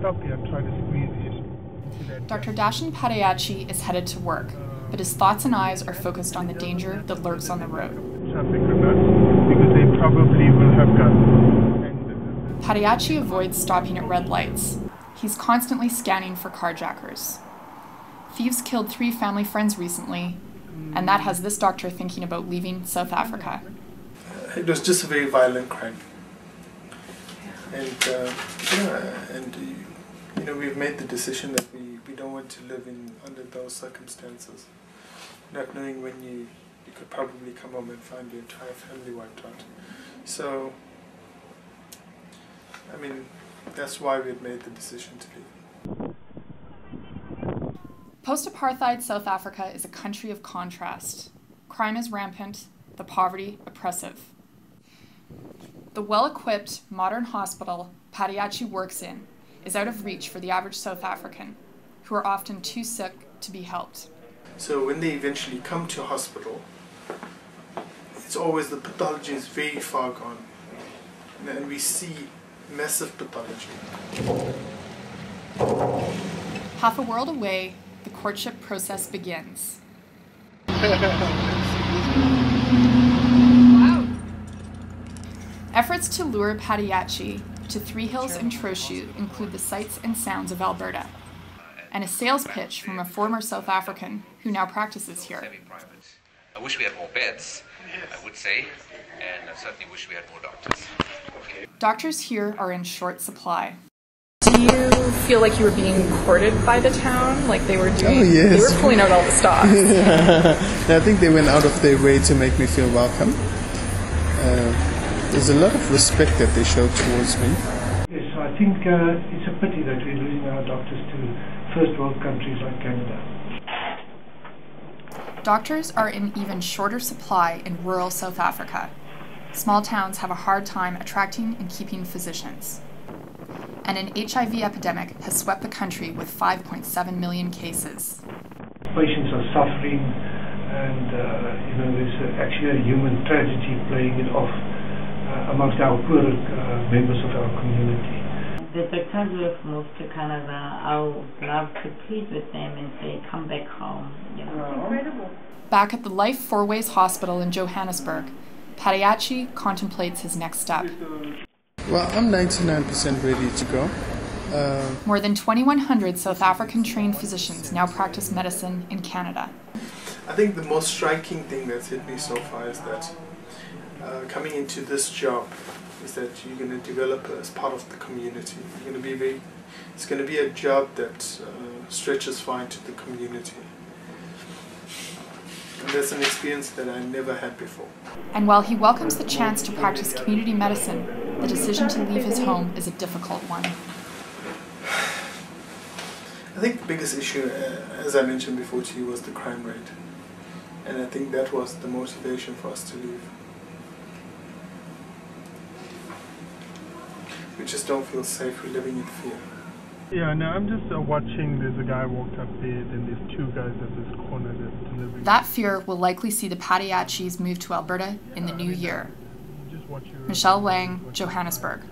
stop here and try to squeeze in. Dr. Dashan Padayachi is headed to work, but his thoughts and eyes are focused on the danger that lurks on the road. Traffic nuts, because they probably will have guns. Padayachi avoids stopping at red lights. He's constantly scanning for carjackers. Thieves killed 3 family friends recently, and that has this doctor thinking about leaving South Africa. It was just a very violent crime. And we've made the decision that we don't want to live under those circumstances. Not knowing when you could probably come home and find your entire family wiped out. So, I mean, that's why we've made the decision to leave. Post-apartheid South Africa is a country of contrast. Crime is rampant, the poverty oppressive. The well-equipped, modern hospital Padayachi works in is out of reach for the average South African, who are often too sick to be helped. So when they eventually come to hospital, it's always the pathology is very far gone. And we see massive pathology. Half a world away, the courtship process begins. Wow. Efforts to lure Padayachi to Three Hills and Trochu include the sights and sounds of Alberta, and a sales pitch from a former South African who now practices here. I wish we had more beds, I would say, and I certainly wish we had more doctors. Doctors here are in short supply. Do you feel like you were being courted by the town, like they were doing? Oh, yes. They were pulling out all the stops. I think they went out of their way to make me feel welcome. There's a lot of respect that they show towards me. Yes, I think it's a pity that we're losing our doctors to first world countries like Canada. Doctors are in even shorter supply in rural South Africa. Small towns have a hard time attracting and keeping physicians. And an HIV epidemic has swept the country with 5.7 million cases. Patients are suffering, and there's actually a human tragedy playing it off amongst our poor members of our community. The doctors who have moved to Canada, I would love to plead with them and say, come back home. Incredible. Back at the Life Four Ways Hospital in Johannesburg, Padayachi contemplates his next step. Well, I'm 99% ready to go. More than 2,100 South African trained physicians now practice medicine in Canada. I think the most striking thing that's hit me so far is that coming into this job is that you're going to develop as part of the community. It's going to be a job that stretches far into the community. And that's an experience that I never had before. And while he welcomes the chance to practice community medicine, the decision to leave his home is a difficult one. I think the biggest issue, as I mentioned before to you, was the crime rate. And I think that was the motivation for us to leave. We just don't feel safe, we're living in fear. Yeah, no, I'm just watching. There's a guy walked up there, then there's 2 guys at this corner that's delivering. That fear will likely see the Padayachis move to Alberta in the new year. Michelle Lang, Johannesburg.